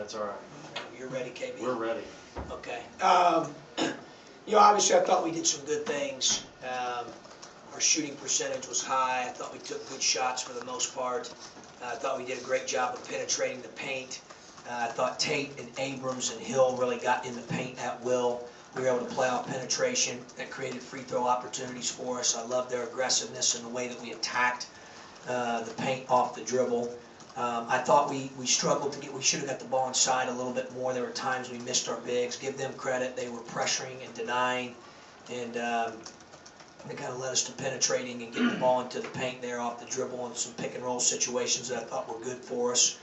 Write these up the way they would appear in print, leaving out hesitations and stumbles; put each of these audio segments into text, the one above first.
That's all right. You're ready, KB? We're ready. Okay. Obviously I thought we did some good things. Our shooting percentage was high. I thought we took good shots for the most part. I thought we did a great job of penetrating the paint. I thought Tate and Abrams and Hill really got in the paint at will. We were able to play off penetration. That created free throw opportunities for us. I love their aggressiveness and the way that we attacked the paint off the dribble. I thought we struggled to we should have got the ball inside a little bit more. There were times we missed our bigs. Give them credit. They were pressuring and denying, and they kind of led us to penetrating and getting the ball into the paint there off the dribble and some pick and roll situations that I thought were good for us.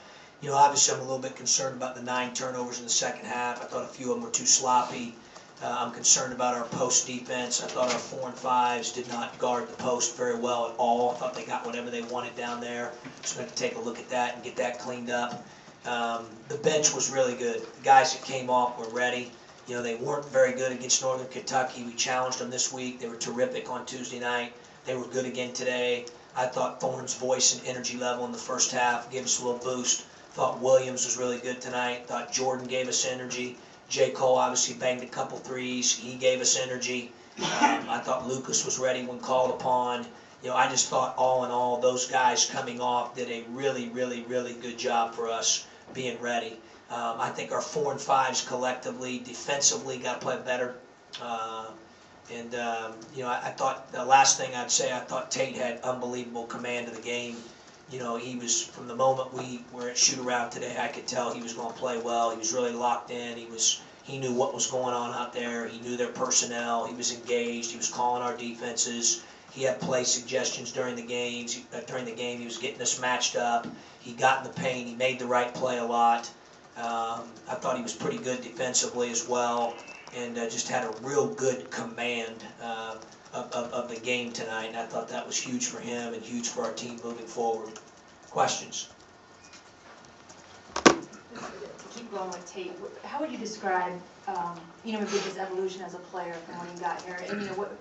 Obviously I'm a little bit concerned about the 9 turnovers in the second half. I thought a few of them were too sloppy. I'm concerned about our post defense. I thought our 4 and 5s did not guard the post very well at all. I thought they got whatever they wanted down there. So we have to take a look at that and get that cleaned up. The bench was really good. The guys that came off were ready. They weren't very good against Northern Kentucky. We challenged them this week. They were terrific on Tuesday night. They were good again today. I thought Thorne's voice and energy level in the first half gave us a little boost. Thought Williams was really good tonight. Thought Jordan gave us energy. J. Cole obviously banged a couple threes. He gave us energy. I thought Lucas was ready when called upon. I just thought all in all, those guys coming off did a really, really, really good job for us being ready. I think our 4 and 5s collectively, defensively, got to play better. I thought the last thing I'd say, I thought Tate had unbelievable command of the game. He was, from the moment we were at shoot-around today, I could tell he was going to play well. He was really locked in. He knew what was going on out there. He knew their personnel. He was engaged. He was calling our defenses. He had play suggestions during the game. He was getting us matched up. He got in the paint. He made the right play a lot. I thought he was pretty good defensively as well, and just had a real good command of the game tonight, and I thought that was huge for him and huge for our team moving forward. Questions? To keep going with Tate, how would you describe, maybe his evolution as a player from when he got here, and what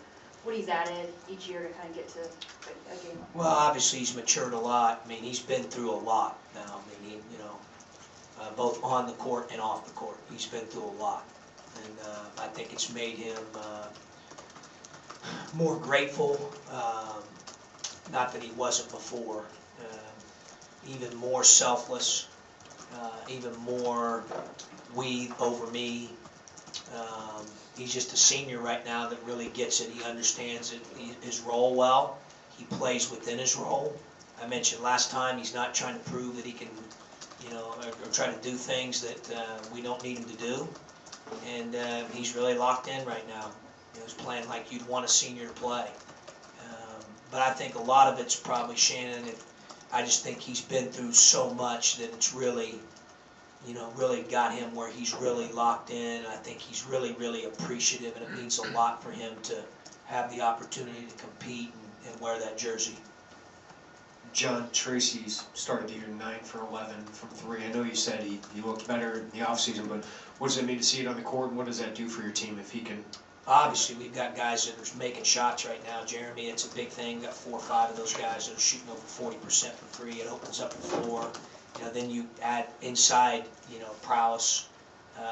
he's added each year to kind of get to a game? Well, obviously he's matured a lot. He's been through a lot now. Both on the court and off the court, he's been through a lot, and I think it's made him more grateful, not that he wasn't before, even more selfless, even more we over me. He's just a senior right now that really gets it. He understands his role well. He plays within his role. I mentioned last time he's not trying to prove that he can, or try to do things that we don't need him to do. And he's really locked in right now. He's playing like you'd want a senior to play. But I think a lot of it's probably Shannon. I just think he's been through so much that it's really, really got him where he's really locked in. And I think he's really, really appreciative, and it means a lot for him to have the opportunity to compete and wear that jersey. John, Tracy's started the year 9 for 11 from 3. I know you said he looked better in the offseason, but what does it mean to see it on the court, and what does that do for your team if he can? Obviously, we've got guys that are making shots right now. Jeremy, it's a big thing. We've got 4 or 5 of those guys that are shooting over 40% from 3. It opens up the floor. Then you add inside, prowess.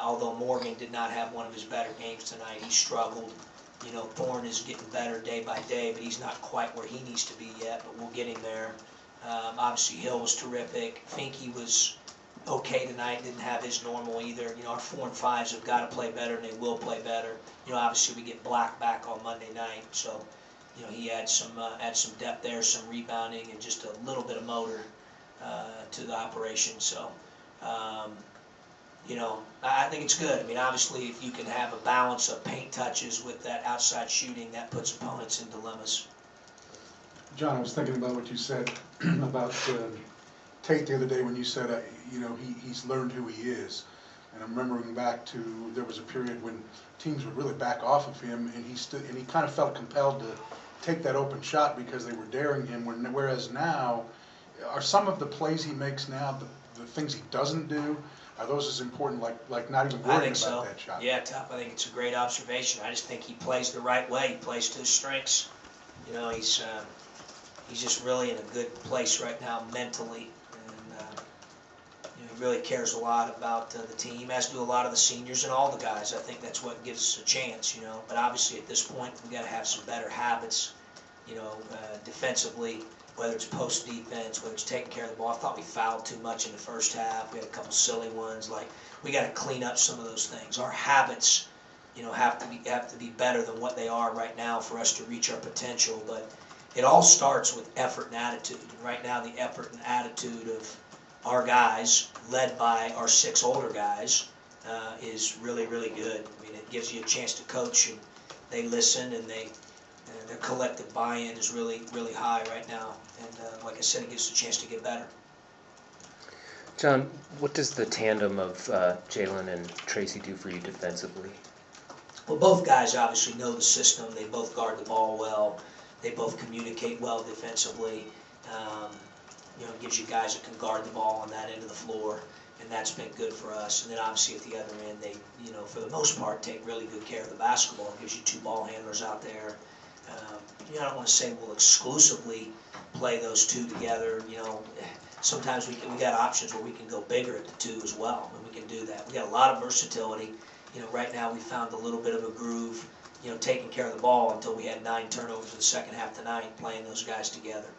Although Morgan did not have one of his better games tonight, he struggled. Thorne is getting better day by day, but he's not quite where he needs to be yet, but we'll get him there. Obviously, Hill was terrific. Finke was okay tonight, didn't have his normal either. Our 4 and 5s have got to play better, and they will play better. Obviously, we get Black back on Monday night, so, he adds some depth there, some rebounding, and just a little bit of motor to the operation. So, I think it's good. Obviously, if you can have a balance of paint touches with that outside shooting, that puts opponents in dilemmas. John, I was thinking about what you said about Tate the other day when you said, he's learned who he is. And I'm remembering back to, there was a period when teams would really back off of him, and he kind of felt compelled to take that open shot because they were daring him. Whereas now, are some of the plays he makes now the things he doesn't do? Are those as important, like not even worrying about that shot? Yeah, Tough. I think it's a great observation. I just think he plays the right way. He plays to his strengths. He's just really in a good place right now mentally, and He really cares a lot about the team, as do a lot of the seniors and all the guys. I think that's what gives us a chance, you know. But obviously at this point, we got to have some better habits, you know, defensively, whether it's post defense, whether it's taking care of the ball. I thought we fouled too much in the first half. We had a couple silly ones. Like, we got to clean up some of those things. Our habits, you know, have to be better than what they are right now for us to reach our potential. But it all starts with effort and attitude. And right now, the effort and attitude of our guys, led by our 6 older guys, is really, really good. I mean, it gives you a chance to coach, and they listen, and their collective buy-in is really, really high right now. And like I said, it gives us a chance to get better. John, what does the tandem of Jalen and Tracy do for you defensively? Well, both guys obviously know the system. They both guard the ball well. They both communicate well defensively. You know, it gives you guys that can guard the ball on that end of the floor, and that's been good for us. And then obviously at the other end, they, you know, for the most part, take really good care of the basketball. It gives you 2 ball handlers out there. You know, I don't want to say we'll exclusively play those 2 together. You know, sometimes we got options where we can go bigger at the 2 as well, and we can do that. We got a lot of versatility. You know, right now we found a little bit of a groove, you know, taking care of the ball until we had 9 turnovers in the second half tonight, playing those guys together.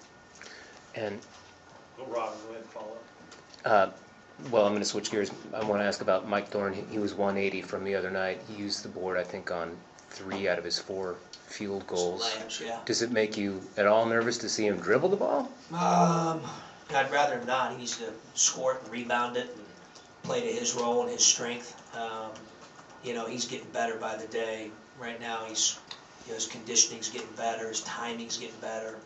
And Well, Rob, go ahead and follow up. well, I'm going to switch gears. I want to ask about Mike Thorne. He was 180 from the other night. He used the board, I think, on 3 out of his 4 field goals. Layups, yeah. Does it make you at all nervous to see him dribble the ball? I'd rather him not. He needs to score it and rebound it and play to his role and his strength. You know, he's getting better by the day. Right now, he's, you know, his conditioning's getting better, his timing's getting better,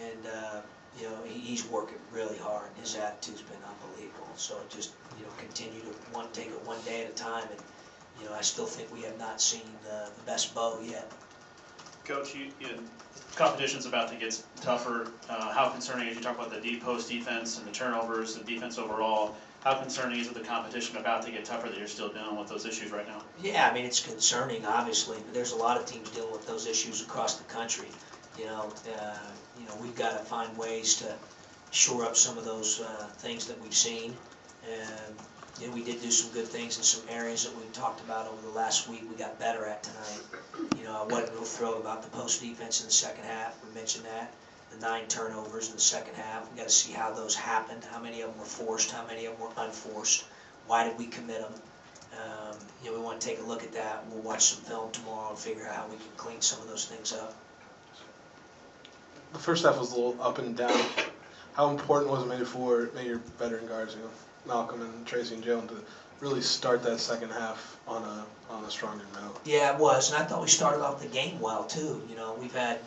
and you know, he's working really hard. His attitude's been unbelievable. So just, you know, continue to take it one day at a time, and you know, I still think we have not seen the best Bo yet. Coach, competition's about to get tougher. How concerning, as you talk about the deep post defense and the turnovers, the defense overall, how concerning is it the competition about to get tougher that you're still dealing with those issues right now? Yeah, I mean, it's concerning, obviously, but there's a lot of teams dealing with those issues across the country. You know, we've got to find ways to shore up some of those things that we've seen. And you know, we did do some good things in some areas that we talked about over the last week. We got better at tonight. You know, I wasn't real thrilled about the post defense in the second half. We mentioned that. The 9 turnovers in the second half. We got to see how those happened. How many of them were forced? How many of them were unforced? Why did we commit them? You know, we want to take a look at that. We'll watch some film tomorrow and figure out how we can clean some of those things up. The first half was a little up and down. How important was it maybe your veteran guards, you know, Malcolm and Tracy and Jalen, to really start that second half on a stronger note? Yeah, it was, and I thought we started off the game well too. You know, we've had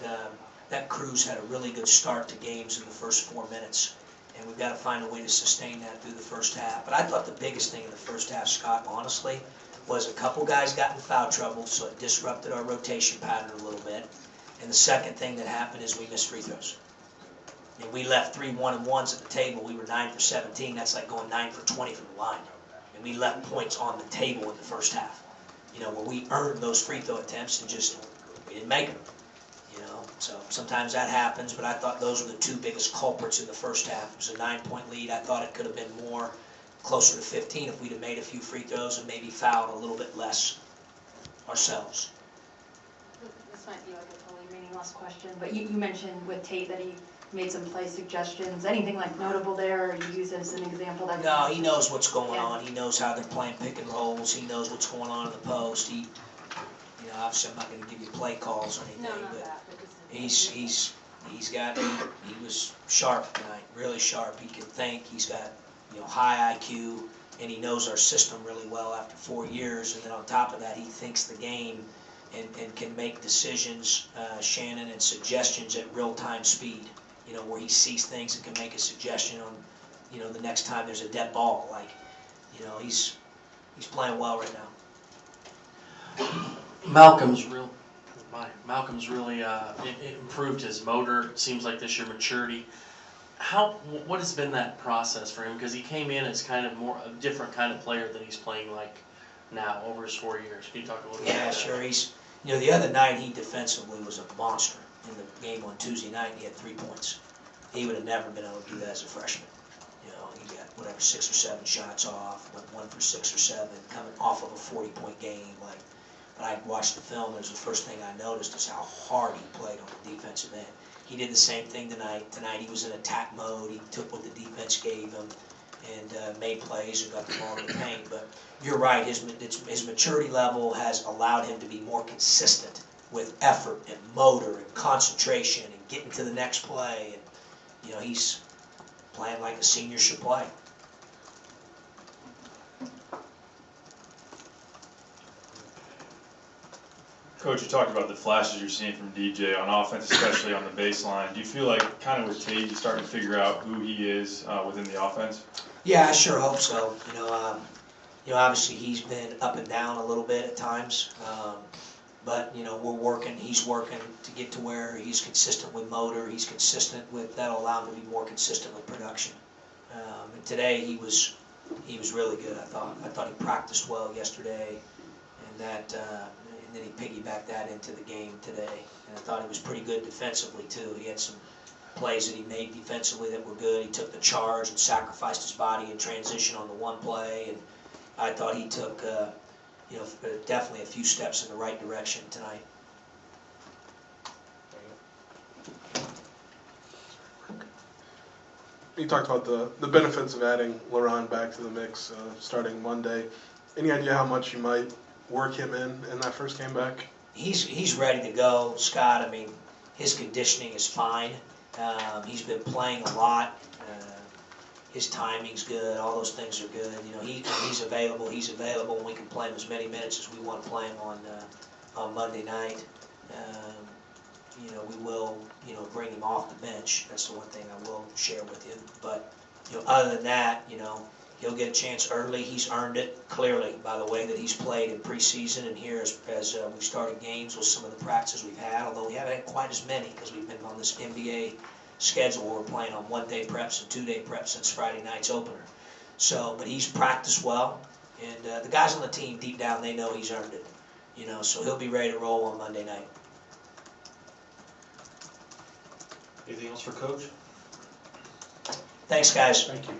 that crew's had a really good start to games in the first 4 minutes, and we've got to find a way to sustain that through the first half. But I thought the biggest thing in the first half, Scott, honestly, was a couple guys got in foul trouble, so it disrupted our rotation pattern a little bit. And the second thing that happened is we missed free throws. And we left 3 1-and-1s at the table. We were 9 for 17. That's like going 9 for 20 from the line. And we left points on the table in the first half. You know, where we earned those free throw attempts and just, we didn't make them. You know, so sometimes that happens, but I thought those were the 2 biggest culprits in the first half. It was a 9-point lead. I thought it could have been more, closer to 15 if we'd have made a few free throws and maybe fouled a little bit less ourselves. This might be like a totally meaningless question, but you mentioned with Tate that he made some play suggestions. Anything like notable there, or you use it as an example? That No, he knows what's going Yeah. on. He knows how they're playing pick and rolls. He knows what's going on in the post. He, you know, obviously I'm not going to give you play calls or anything, No, not but that. But he was sharp tonight, really sharp. He can think. He's got, you know, high IQ, and he knows our system really well after 4 years. And then on top of that, he thinks the game and can make decisions, Shannon, and suggestions at real-time speed. You know, where he sees things and can make a suggestion on, you know, the next time there's a dead ball. Like, you know, he's playing well right now. Malcolm's really improved his motor. It seems like this year maturity. What has been that process for him? Because he came in as kind of more a different kind of player than he's playing like now over his 4 years. Can you talk a little bit Yeah, about sure. that? You know, the other night he defensively was a monster. In the game on Tuesday night, he had 3 points. He would have never been able to do that as a freshman. You know, he got whatever, 6 or 7 shots off, went 1 for 6 or 7, coming off of a 40-point game. Like, when I watched the film, it was the first thing I noticed is how hard he played on the defensive end. He did the same thing tonight. Tonight he was in attack mode. He took what the defense gave him and made plays and got the ball in the paint. But you're right, his maturity level has allowed him to be more consistent with effort and motor and concentration and getting to the next play. And, he's playing like a senior should play. Coach, you talked about the flashes you're seeing from DJ on offense, especially on the baseline. Do you feel like, kind of with Tate, he's starting to figure out who he is within the offense? Yeah, I sure hope so. Obviously he's been up and down a little bit at times, but we're working. He's working to get to where he's consistent with motor. He's consistent with that'll allow him to be more consistent with production. And today he was really good. I thought he practiced well yesterday, and then he piggybacked that into the game today. And I thought he was pretty good defensively too. He had some plays that he made defensively that were good. He took the charge and sacrificed his body in transition on the one play, and I thought he took definitely a few steps in the right direction tonight. You talked about the benefits of adding LaRon back to the mix starting Monday. Any idea how much you might work him in that first game back? He's ready to go, Scott. I mean, his conditioning is fine. He's been playing a lot. His timing's good. All those things are good. He's available. He's available, and we can play him as many minutes as we want to play him on Monday night. We will bring him off the bench. That's the one thing I will share with you. But other than that, he'll get a chance early. He's earned it clearly by the way that he's played in preseason and here as we started games with some of the practices we've had. Although we haven't had quite as many because we've been on this NBA schedule where we're playing on 1-day preps and 2-day preps since Friday night's opener. So, but he's practiced well, and the guys on the team deep down they know he's earned it. So he'll be ready to roll on Monday night. Anything else for Coach? Thanks, guys. Thank you.